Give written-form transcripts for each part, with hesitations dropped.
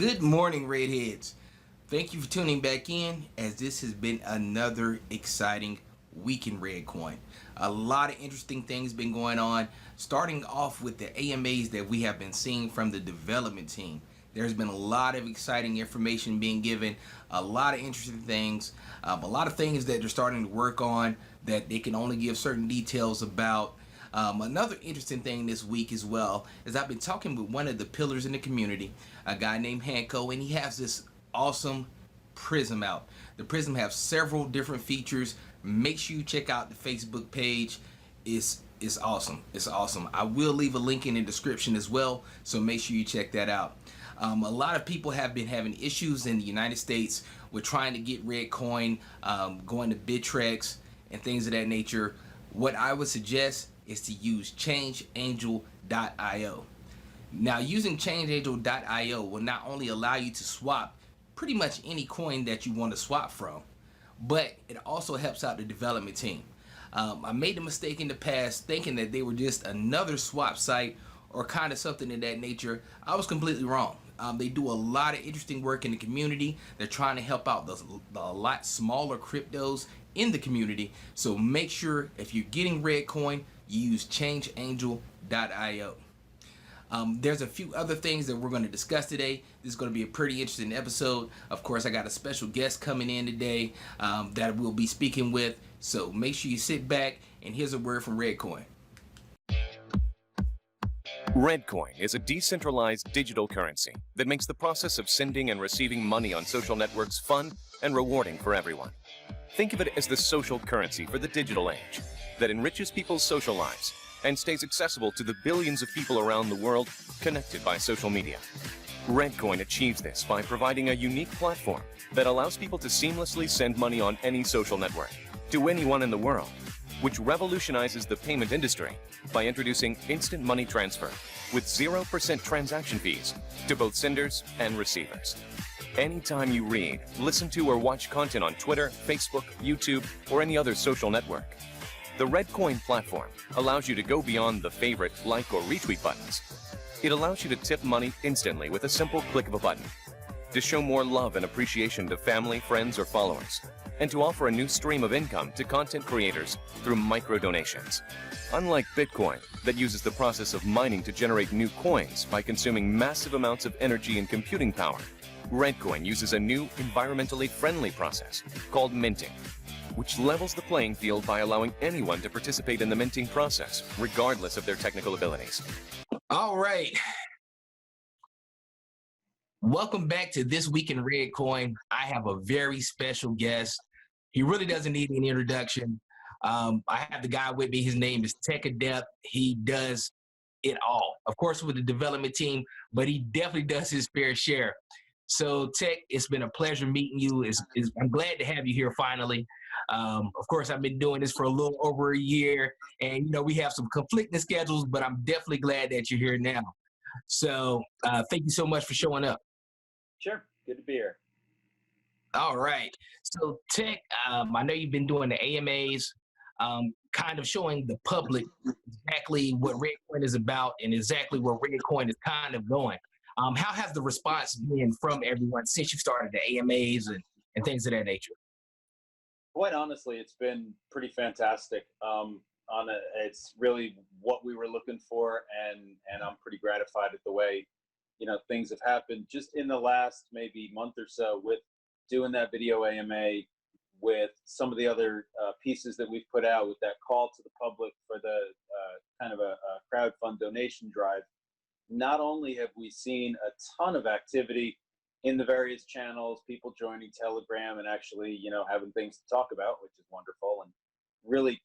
Good morning, Redheads. Thank you for tuning back in as this has been another exciting week in Redcoin. A lot of interesting things been going on, starting off with the AMAs that we have been seeing from the development team. There's been a lot of exciting information being given, a lot of interesting things, a lot of things that they're starting to work on that they can only give certain details about. Another interesting thing this week as well is I've been talking with one of the pillars in the community, a guy named Hanco, and he has this awesome Prism out. The Prism have several different features. Make sure you check out the Facebook page. It's awesome. It's awesome. I will leave a link in the description as well, so make sure you check that out. A lot of people have been having issues in the United States with trying to get Redcoin, going to Bittrex and things of that nature. What I would suggest is to use changeangel.io. Now, using changeangel.io will not only allow you to swap pretty much any coin that you want to swap from, but it also helps out the development team. I made the mistake in the past thinking that they were just another swap site or kind of something of that nature. I was completely wrong. They do a lot of interesting work in the community. They're trying to help out the lot smaller cryptos in the community. So make sure if you're getting Redcoin, you use changeangel.io. There's a few other things that we're going to discuss today. This is going to be a pretty interesting episode. Of course, I got a special guest coming in today that we'll be speaking with. So make sure you sit back, and here's a word from Redcoin. Redcoin is a decentralized digital currency that makes the process of sending and receiving money on social networks fun and rewarding for everyone. Think of it as the social currency for the digital age that enriches people's social lives and stays accessible to the billions of people around the world connected by social media. Redcoin achieves this by providing a unique platform that allows people to seamlessly send money on any social network to anyone in the world, which revolutionizes the payment industry by introducing instant money transfer with 0% transaction fees to both senders and receivers. Anytime you read, listen to, or watch content on Twitter, Facebook, YouTube, or any other social network, the Redcoin platform allows you to go beyond the favorite, like, or retweet buttons. It allows you to tip money instantly with a simple click of a button, to show more love and appreciation to family, friends, or followers, and to offer a new stream of income to content creators through micro-donations. Unlike Bitcoin, that uses the process of mining to generate new coins by consuming massive amounts of energy and computing power, Redcoin uses a new environmentally friendly process called minting, which levels the playing field by allowing anyone to participate in the minting process, regardless of their technical abilities. All right. Welcome back to This Week in Redcoin. I have a very special guest. He really doesn't need any introduction. I have the guy with me. His name is TechAdept. He does it all, of course, with the development team, but he definitely does his fair share. So, Tech, it's been a pleasure meeting you. I'm glad to have you here finally. Of course, I've been doing this for a little over a year, and we have some conflicting schedules, but I'm definitely glad that you're here now. So, thank you so much for showing up. Sure, good to be here. All right. So, Tech, I know you've been doing the AMAs, kind of showing the public exactly what Redcoin is about and exactly where Redcoin is kind of going. How has the response been from everyone since you started the AMAs and things of that nature? Quite honestly, it's been pretty fantastic. It's really what we were looking for, and I'm pretty gratified at the way things have happened just in the last maybe month or so with doing that video AMA, with some of the other pieces that we've put out with that call to the public for the kind of a crowdfund donation drive. Not only have we seen a ton of activity in the various channels, people joining Telegram and actually, having things to talk about, which is wonderful and really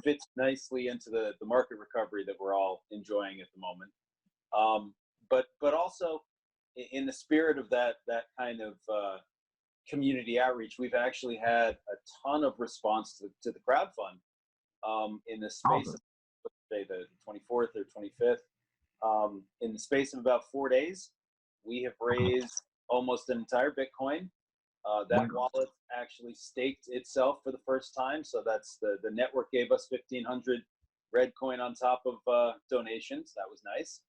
fits nicely into the market recovery that we're all enjoying at the moment. But also in the spirit of that kind of community outreach, we've actually had a ton of response to the crowdfund in the space of, say, the 24th or 25th. In the space of about 4 days, we have raised almost an entire Bitcoin. That wallet actually staked itself for the first time. So that's the network gave us 1,500 Redcoin on top of donations. That was nice.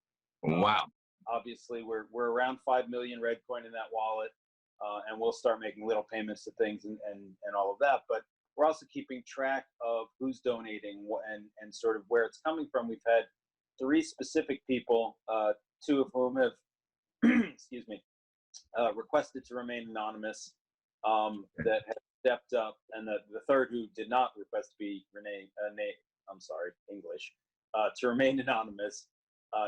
Wow. obviously we're around 5 million Redcoin in that wallet, and we'll start making little payments to things and all of that. But we're also keeping track of who's donating and sort of where it's coming from. We've had 3 specific people, 2 of whom have, excuse me, requested to remain anonymous, that have stepped up, and the third who did not request to be to remain anonymous.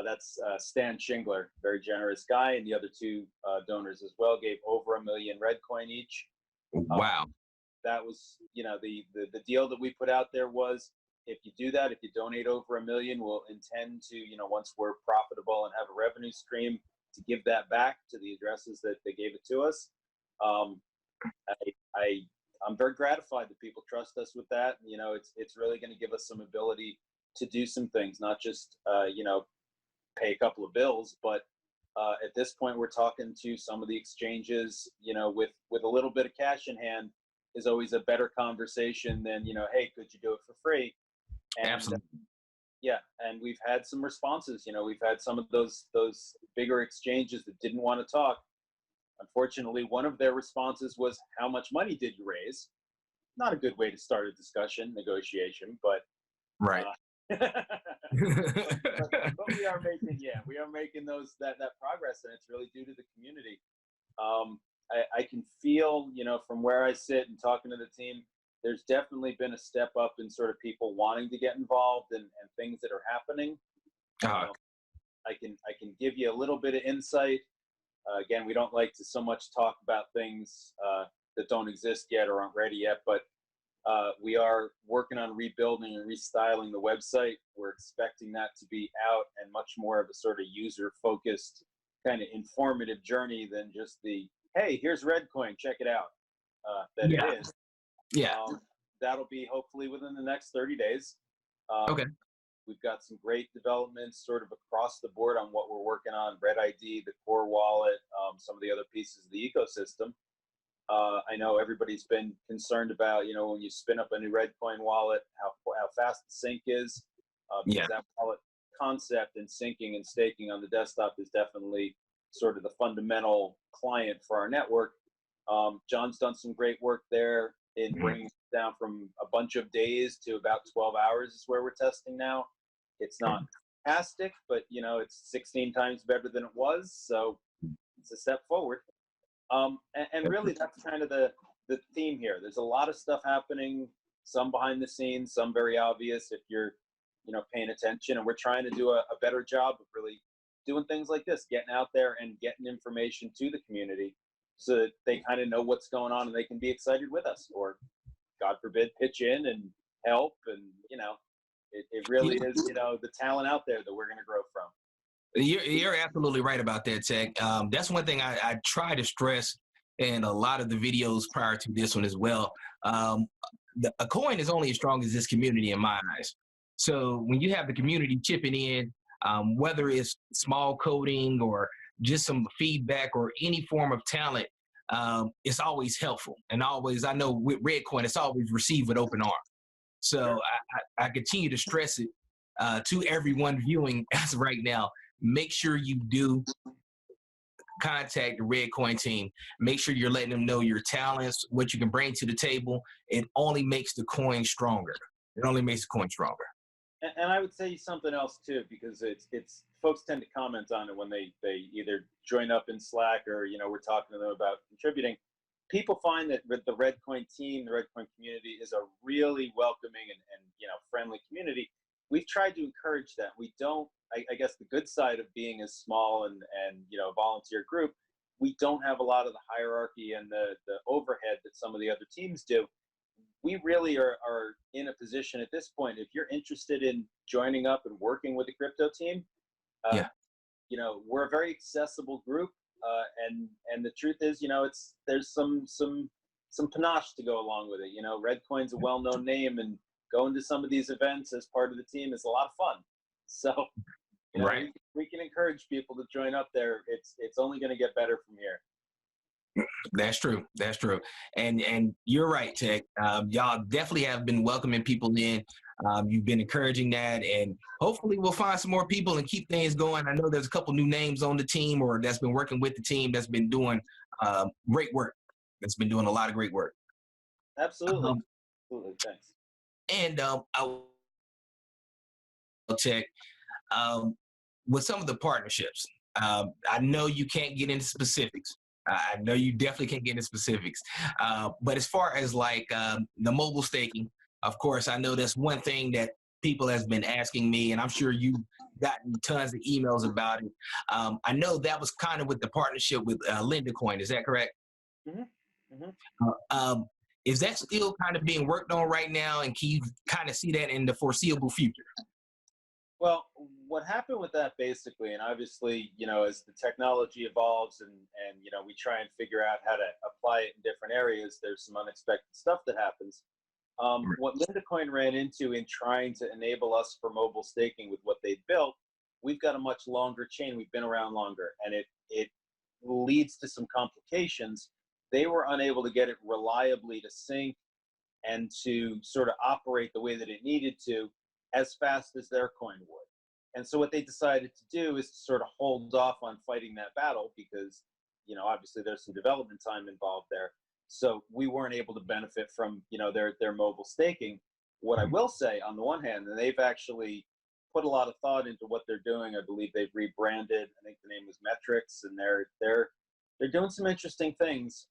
That's Stan Shingler, very generous guy, and the other 2 donors as well gave over 1 million Redcoin each. Wow. That was, the deal that we put out there was, if you do that, if you donate over 1 million, we'll intend to, once we're profitable and have a revenue stream, to give that back to the addresses that they gave it to us. I'm very gratified that people trust us with that. It's really going to give us some ability to do some things, not just pay a couple of bills, but at this point we're talking to some of the exchanges. With a little bit of cash in hand is always a better conversation than hey, could you do it for free? And Absolutely. yeah, and we've had some responses. We've had some of those bigger exchanges that didn't want to talk. Unfortunately, one of their responses was, "How much money did you raise?" Not a good way to start a discussion, negotiation, but Right. but we are making that progress, and it's really due to the community. I can feel, from where I sit and talking to the team, there's definitely been a step up in sort of people wanting to get involved and things that are happening. I can give you a little bit of insight. Again, we don't like to so much talk about things that don't exist yet or aren't ready yet, but we are working on rebuilding and restyling the website. We're expecting that to be out and much more of a sort of user-focused, kind of informative journey than just the, hey, here's Redcoin, check it out, that it is. Yeah. That'll be hopefully within the next 30 days. Okay. We've got some great developments sort of across the board on what we're working on, Red ID, the core wallet, some of the other pieces of the ecosystem. I know everybody's been concerned about, when you spin up a new Redcoin wallet, how fast the sync is. Because that wallet concept and syncing and staking on the desktop is definitely sort of the fundamental client for our network. John's done some great work there in bringing it down from a bunch of days to about 12 hours is where we're testing now. It's not fantastic, but it's 16 times better than it was, so it's a step forward. And really, that's kind of the theme here. There's a lot of stuff happening, some behind the scenes, some very obvious if you're paying attention, and we're trying to do a better job of really doing things like this, getting out there and getting information to the community so that they kind of know what's going on and they can be excited with us, or God forbid, pitch in and help. And it really is the talent out there that we're going to grow from. You're absolutely right about that, Tech. That's one thing I try to stress in a lot of the videos prior to this one as well. A coin is only as strong as this community in my eyes. So when you have the community chipping in, whether it's small coding or just some feedback or any form of talent, it's always helpful. And always, I know with Redcoin, it's always received with open arms. So I continue to stress it to everyone viewing as of right now. Make sure you do contact the Redcoin team. Make sure you're letting them know your talents, what you can bring to the table. It only makes the coin stronger. It only makes the coin stronger. And I would say something else too, because it's folks tend to comment on it when they either join up in Slack or we're talking to them about contributing. People find that the Redcoin team, the Redcoin community, is a really welcoming and friendly community. We've tried to encourage that. We don't. I guess the good side of being a small and volunteer group, we don't have a lot of the hierarchy and the overhead that some of the other teams do. We really are in a position at this point, if you're interested in joining up and working with the crypto team, we're a very accessible group, and the truth is, there's some panache to go along with it. Redcoin's a well-known name, and going to some of these events as part of the team is a lot of fun. So, we can encourage people to join up there. It's only going to get better from here. That's true. That's true. And you're right, Tech. Y'all definitely have been welcoming people in. You've been encouraging that, and hopefully we'll find some more people and keep things going. I know there's a couple new names on the team, or that's been working with the team, that's been doing great work. That's been doing a lot of great work. Absolutely. Um, Absolutely. Thanks. and I'll Tech. um, with some of the partnerships. I know you can't get into specifics. I know you definitely can't get into specifics. But as far as like the mobile staking, of course, I know that's one thing that people has been asking me, and I'm sure you've gotten tons of emails about it. I know that was kind of with the partnership with Coin. Is that correct? Hmm. Hmm. Uh, um, is that still kind of being worked on right now, and can you kind of see that in the foreseeable future? Well, what happened with that basically, and obviously, as the technology evolves and we try and figure out how to apply it in different areas, there's some unexpected stuff that happens. What Coin ran into in trying to enable us for mobile staking with what they built, we've got a much longer chain. We've been around longer, and it leads to some complications. They were unable to get it reliably to sync and to sort of operate the way that it needed to as fast as their coin would. And so what they decided to do is to sort of hold off on fighting that battle because, obviously there's some development time involved there. So we weren't able to benefit from, their mobile staking. What I will say on the one hand, and they've actually put a lot of thought into what they're doing. I believe they've rebranded. I think the name was Metrics, and they're doing some interesting things.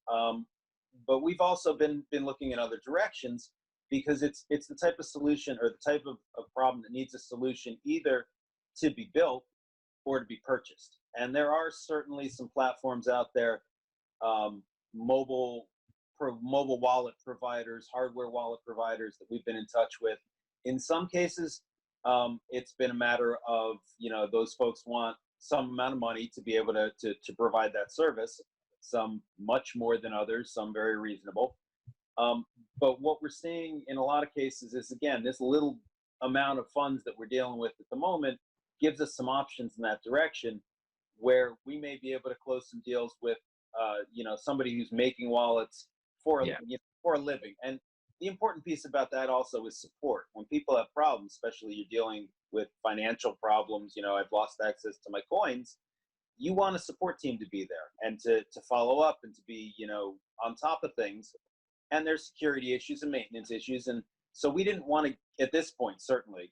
But we've also been looking in other directions because it's the type of solution or the type of problem that needs a solution either to be built or to be purchased. And there are certainly some platforms out there, um, mobile mobile wallet providers, hardware wallet providers that we've been in touch with. In some cases, it's been a matter of those folks want some amount of money to be able to provide that service. Some much more than others, some very reasonable. But what we're seeing in a lot of cases is, again, this little amount of funds that we're dealing with at the moment gives us some options in that direction where we may be able to close some deals with, somebody who's making wallets for, Yeah. for a living. And the important piece about that also is support. When people have problems, especially you're dealing with financial problems, I've lost access to my coins, you want a support team to be there and to follow up and to be on top of things. And there's security issues and maintenance issues, and so we didn't want to at this point certainly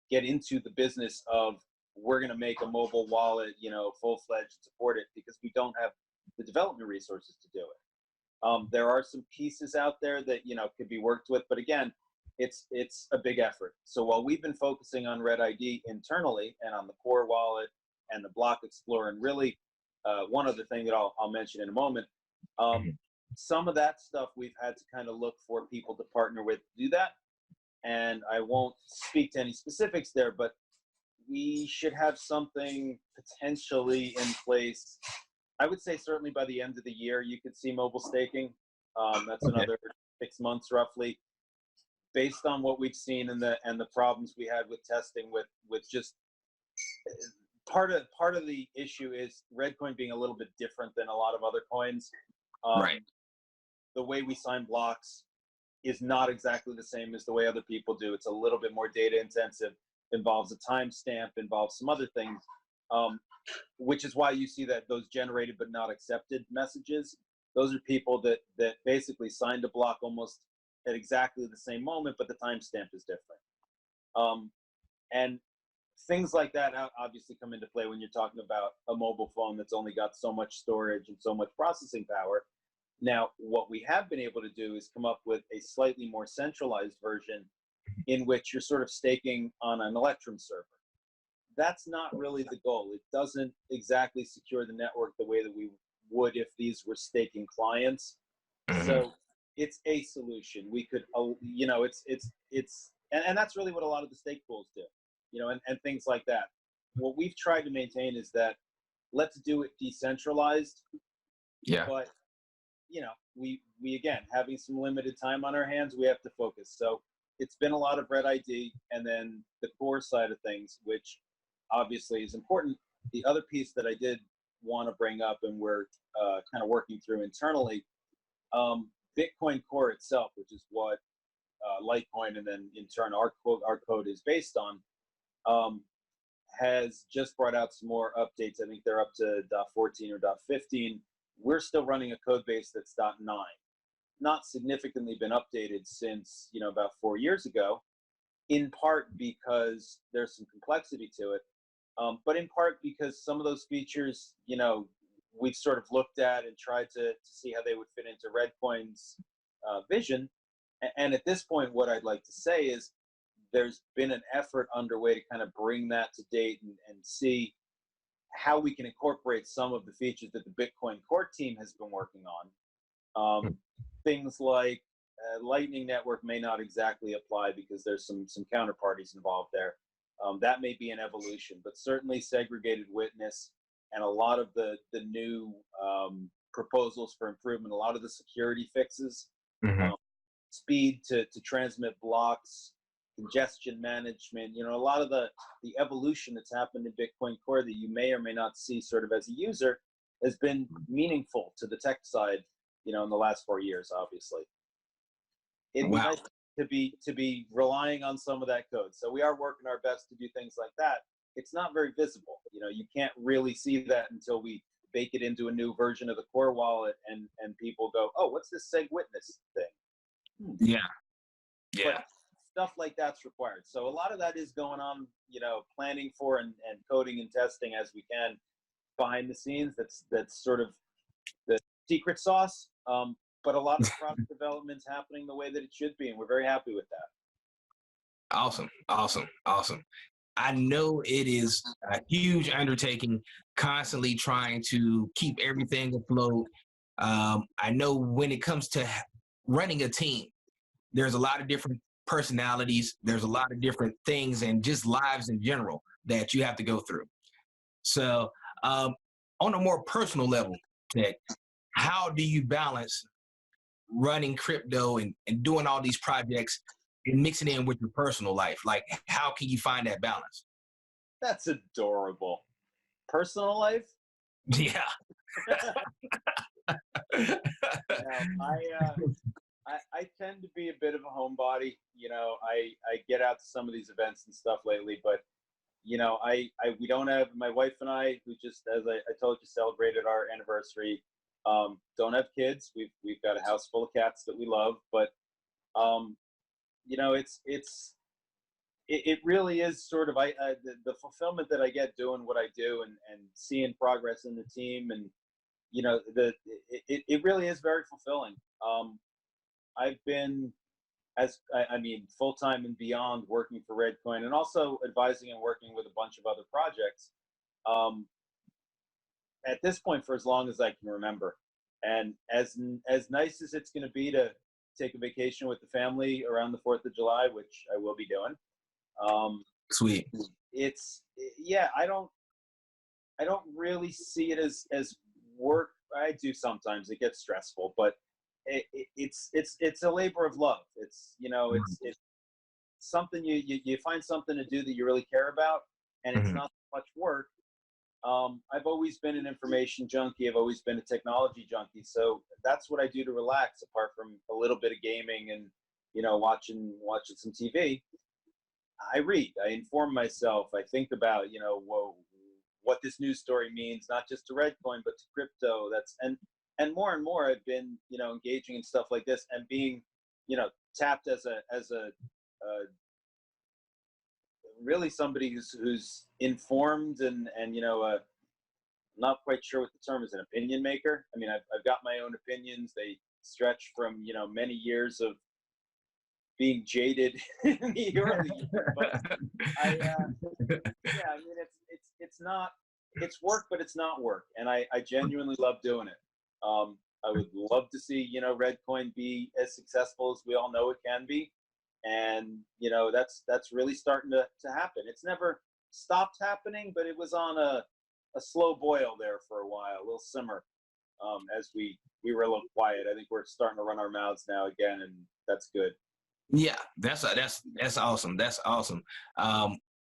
get into the business of we're going to make a mobile wallet full-fledged and support it because we don't have the development resources to do it. There are some pieces out there that could be worked with, but again, it's a big effort. So while we've been focusing on Red ID internally and on the core wallet and the block explorer, and really one other thing that I'll mention in a moment, some of that stuff we've had to kind of look for people to partner with to do that. And I won't speak to any specifics there, but we should have something potentially in place. I would say certainly by the end of the year, you could see mobile staking. That's Okay. another 6 months roughly, based on what we've seen and the problems we had with testing with just part of the issue is Redcoin being a little bit different than a lot of other coins. Right. The way we sign blocks is not exactly the same as the way other people do. It's a little bit more data intensive, involves a timestamp, involves some other things, which is why you see that those generated but not accepted messages. Those are people that basically signed a block almost at exactly the same moment, but the timestamp is different. And things like that obviously come into play when you're talking about a mobile phone that's only got so much storage and so much processing power. Now, what we have been able to do is come up with a slightly more centralized version in which you're sort of staking on an Electrum server. That's not really the goal. It doesn't exactly secure the network the way that we would if these were staking clients. So it's a solution. We could, and that's really what a lot of the stake pools do, and things like that. What we've tried to maintain is that let's do it decentralized. Yeah. But we again, having some limited time on our hands, we have to focus. So it's been a lot of Red ID and then the core side of things, which obviously is important. The other piece that I did want to bring up, and we're kind of working through internally. Bitcoin Core itself, which is what Litecoin and then in turn our code is based on, has just brought out some more updates. I think they're up to .14 or .15. We're still running a code base that's .9, not significantly been updated since about 4 years ago, in part because there's some complexity to it, but in part because some of those features we've sort of looked at and tried to see how they would fit into Redcoin's vision. And at this point, what I'd like to say is there's been an effort underway to kind of bring that to date and see how we can incorporate some of the features that the Bitcoin Core team has been working on. Things like Lightning Network may not exactly apply because there's some counterparties involved there. That may be an evolution, but certainly segregated witness and a lot of the new proposals for improvement, a lot of the security fixes, speed to transmit blocks, congestion management, a lot of the evolution that's happened in Bitcoin Core that you may or may not see sort of as a user has been meaningful to the tech side, in the last 4 years, obviously. It'd be nice to be relying on some of that code. So we are working our best to do things like that. It's not very visible. You can't really see that until we bake it into a new version of the core wallet and people go, oh, what's this seg witness thing? Yeah. But stuff like that's required. So a lot of that is going on, planning for and coding and testing as we can behind the scenes. That's sort of the secret sauce. But a lot of the product development's happening the way that it should be, and we're very happy with that. Awesome. I know it is a huge undertaking, constantly trying to keep everything afloat. I know when it comes to running a team, there's a lot of different personalities, there's a lot of different things, and just lives in general that you have to go through. So on a more personal level, Tech, how do you balance running crypto and doing all these projects and mixing in with your personal life? Like, how can you find that balance? That's adorable. Personal life? Yeah. I tend to be a bit of a homebody. I get out to some of these events and stuff lately, but we don't have, my wife and I, who just, as I told you, celebrated our anniversary. Don't have kids. We've got a house full of cats that we love, but it really is sort of the fulfillment that I get doing what I do and seeing progress in the team, and it really is very fulfilling. I've been full-time and beyond working for Redcoin and also advising and working with a bunch of other projects. At this point, for as long as I can remember, and as nice as it's going to be to take a vacation with the family around the 4th of July, which I will be doing. Sweet. I don't really see it as work. I do sometimes. It gets stressful, but it's a labor of love. It's it's something you find something to do that you really care about, and it's not much work. I've always been an information junkie. I've always been a technology junkie. So that's what I do to relax, apart from a little bit of gaming and, watching some TV. I read, I inform myself. I think about, what this news story means, not just to Redcoin, but to crypto. And more I've been, engaging in stuff like this and being, tapped as a really somebody who's informed and not quite sure what the term is, an opinion maker. I mean, I've got my own opinions. They stretch from many years of being jaded in the early years. But it's work, but it's not work, and I genuinely love doing it. I would love to see Redcoin be as successful as we all know it can be. And that's really starting to happen. It's never stopped happening, but it was on a slow boil there for a while, a little simmer, as we were a little quiet. I think we're starting to run our mouths now again, and that's good. Yeah, that's awesome. That's awesome.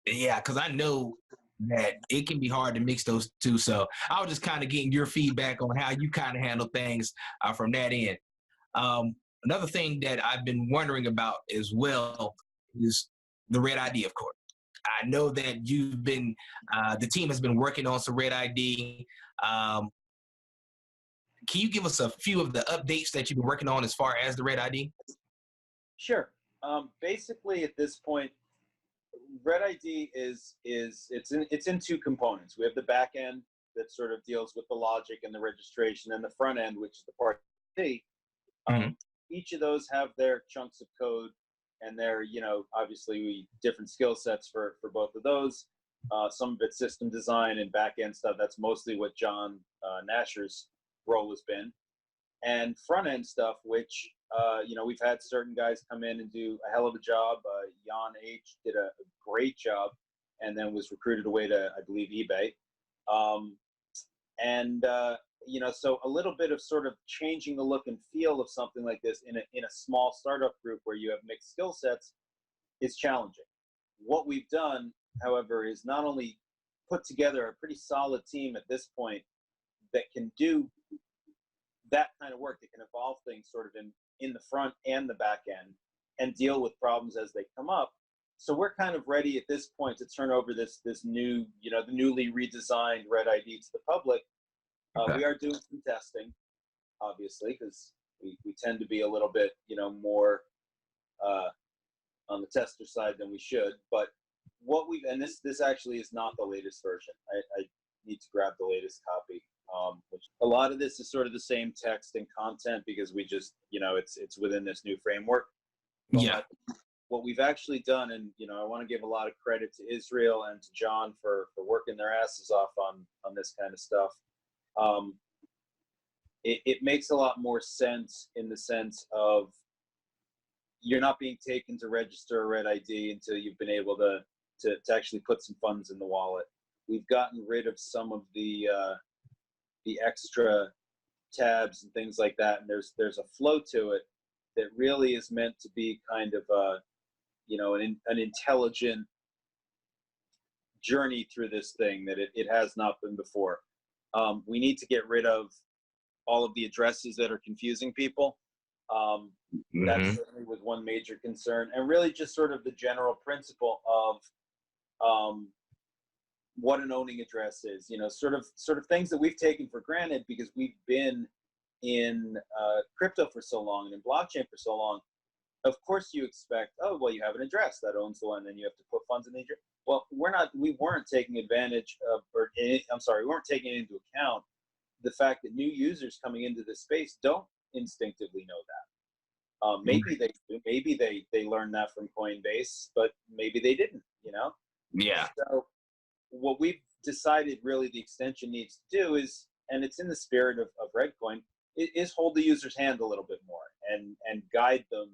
Yeah, because I know that it can be hard to mix those two. So I was just kind of getting your feedback on how you kind of handle things from that end. Um, Another thing that I've been wondering about as well is the Red ID, of course. I know that you've been, the team has been working on some Red ID. Um, can you give us a few of the updates that you've been working on as far as the Red ID? Sure. Basically, at this point, Red ID it's in two components. We have the back end that sort of deals with the logic and the registration, and the front end, which is the part C. Mm-hmm. Each of those have their chunks of code, and they're, obviously different skill sets for both of those. Some of it's system design and back end stuff. That's mostly what John Nasher's role has been, and front end stuff, which we've had certain guys come in and do a hell of a job. Jan H did a great job, and then was recruited away to, I believe, eBay. And so a little bit of sort of changing the look and feel of something like this in a small startup group where you have mixed skill sets is challenging. What we've done, however, is not only put together a pretty solid team at this point that can do that kind of work, that can evolve things sort of in the front and the back end and deal with problems as they come up. So we're kind of ready at this point to turn over this new, the newly redesigned Red ID to the public. Okay. We are doing some testing, obviously, because we tend to be a little bit, more on the tester side than we should. But what and this actually is not the latest version. I need to grab the latest copy. Which a lot of this is sort of the same text and content because we just, it's within this new framework. But Yeah. what we've actually done, and I want to give a lot of credit to Israel and to John for working their asses off on this kind of stuff. It makes a lot more sense in the sense of you're not being taken to register a Red ID until you've been able to actually put some funds in the wallet. We've gotten rid of some of the extra tabs and things like that, and there's a flow to it that really is meant to be kind of an intelligent journey through this thing that it has not been before. We need to get rid of all of the addresses that are confusing people. That certainly was one major concern, and really just sort of the general principle of what an owning address is, sort of things that we've taken for granted because we've been in crypto for so long and in blockchain for so long. Of course you expect, oh, well, you have an address that owns the one, and you have to put funds in the address. Well, we weren't taking advantage of, we weren't taking into account the fact that new users coming into this space don't instinctively know that. Maybe they do. Maybe they learned that from Coinbase, but maybe they didn't, Yeah. So what we've decided really the extension needs to do is, and it's in the spirit of Redcoin, is hold the user's hand a little bit more and guide them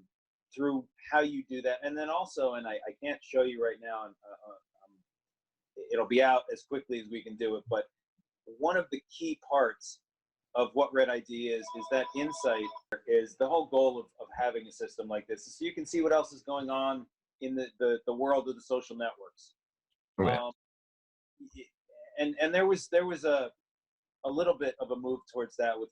through how you do that. And then also, and I can't show you right now, it'll be out as quickly as we can do it, but one of the key parts of what Red ID is that insight is the whole goal of having a system like this. So you can see what else is going on in the world of the social networks. Okay. And there was a little bit of a move towards that with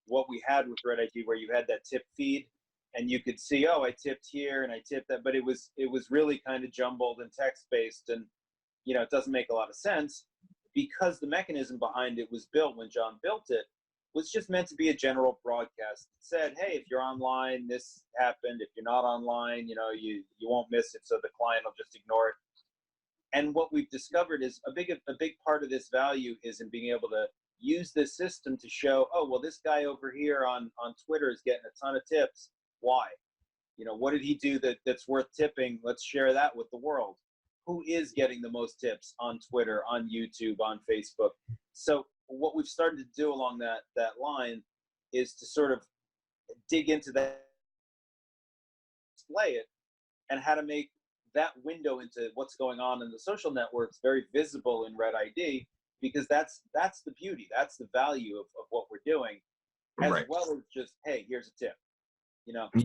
what we had with Red ID, where you had that tip feed and you could see, oh, I tipped here and I tipped that, but it was really kind of jumbled and text based, and it doesn't make a lot of sense because the mechanism behind it was built when John built it was just meant to be a general broadcast. It said, hey, if you're online, this happened. If you're not online, you won't miss it, so the client will just ignore it. And what we've discovered is a big part of this value is in being able to use this system to show, oh, well, this guy over here on Twitter is getting a ton of tips. Why? What did he do that's worth tipping? Let's share that with the world. Who is getting the most tips on Twitter, on YouTube, on Facebook? So what we've started to do along that line is to sort of dig into that, display it, and how to make that window into what's going on in the social networks very visible in Red ID, because that's the beauty, that's the value of what we're doing, as Right. well as just, hey, here's a tip.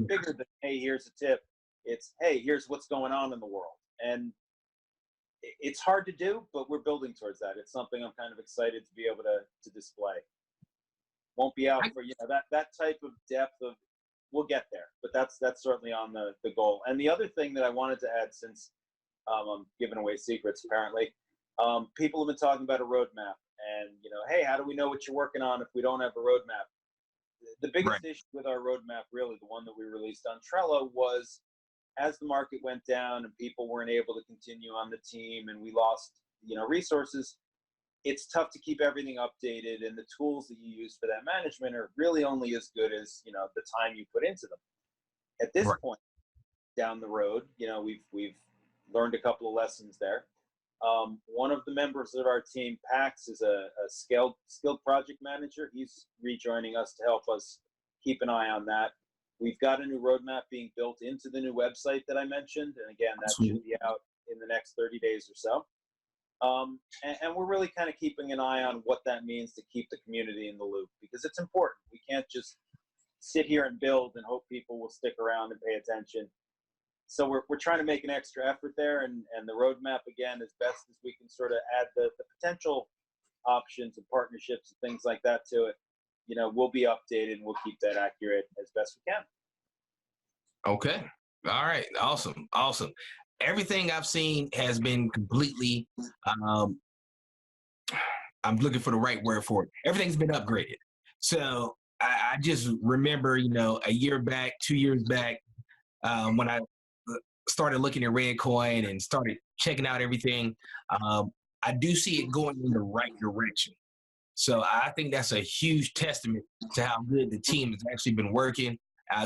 Bigger than, hey, here's a tip. It's, hey, here's what's going on in the world. And it's hard to do, but we're building towards that. It's something I'm kind of excited to be able to display. Won't be out for, that type of depth of, we'll get there, but that's certainly on the goal. And the other thing that I wanted to add, since I'm giving away secrets apparently, people have been talking about a roadmap, and hey, how do we know what you're working on if we don't have a roadmap? The biggest issue with our roadmap, really the one that we released on Trello, was as the market went down and people weren't able to continue on the team and we lost resources, it's tough to keep everything updated, and the tools that you use for that management are really only as good as the time you put into them. At this point down the road, we've learned a couple of lessons there. One of the members of our team, Pax, is a skilled project manager. He's rejoining us to help us keep an eye on that. We've got a new roadmap being built into the new website that I mentioned, and again, that should be out in the next 30 days or so. And we're really kind of keeping an eye on what that means to keep the community in the loop, because it's important. We can't just sit here and build and hope people will stick around and pay attention. So we're trying to make an extra effort there, and the roadmap, again, as best as we can sort of add the potential options and partnerships and things like that to it, we'll be updated and we'll keep that accurate as best we can. Okay. All right. Awesome. Awesome. Everything I've seen has been completely, I'm looking for the right word for it. Everything's been upgraded. So I just remember, a year back, 2 years back, when I started looking at Redcoin and started checking out everything, I do see it going in the right direction. So I think that's a huge testament to how good the team has actually been working.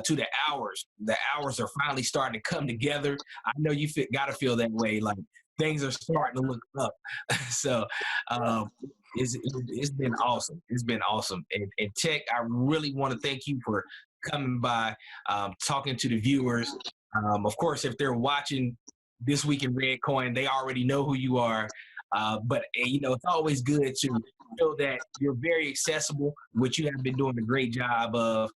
To the hours. The hours are finally starting to come together. I know you got to feel that way. Like things are starting to look up. So it's been awesome. It's been awesome. And Tech, I really want to thank you for coming by, talking to the viewers. Of course, if they're watching This Week in Redcoin, they already know who you are. But it's always good to know that you're very accessible, which you have been doing a great job of.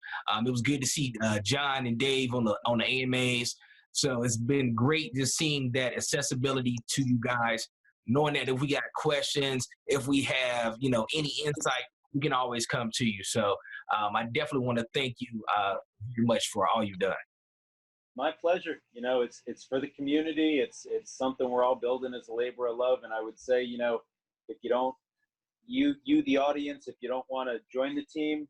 It was good to see John and Dave on the AMAs. So it's been great just seeing that accessibility to you guys, knowing that if we got questions, if we have, any insight, we can always come to you. So I definitely want to thank you very much for all you've done. My pleasure. It's for the community. It's something we're all building as a labor of love. And I would say, if you don't, you the audience, if you don't want to join the team,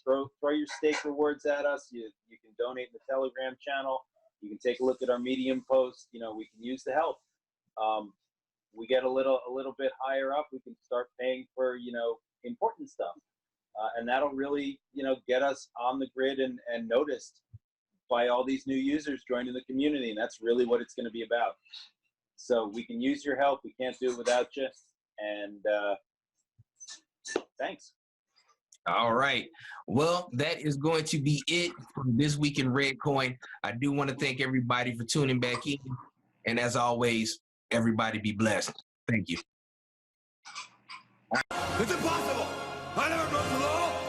throw your stake rewards at us. You can donate in the Telegram channel. You can take a look at our Medium post. We can use the help. We get a little bit higher up, we can start paying for important stuff, and that'll really get us on the grid and noticed by all these new users joining the community, and that's really what it's going to be about. So we can use your help. We can't do it without you. And thanks. All right. Well, that is going to be it for This Week in Redcoin. I do want to thank everybody for tuning back in. And as always, everybody be blessed. Thank you. It's impossible. I never broke the law.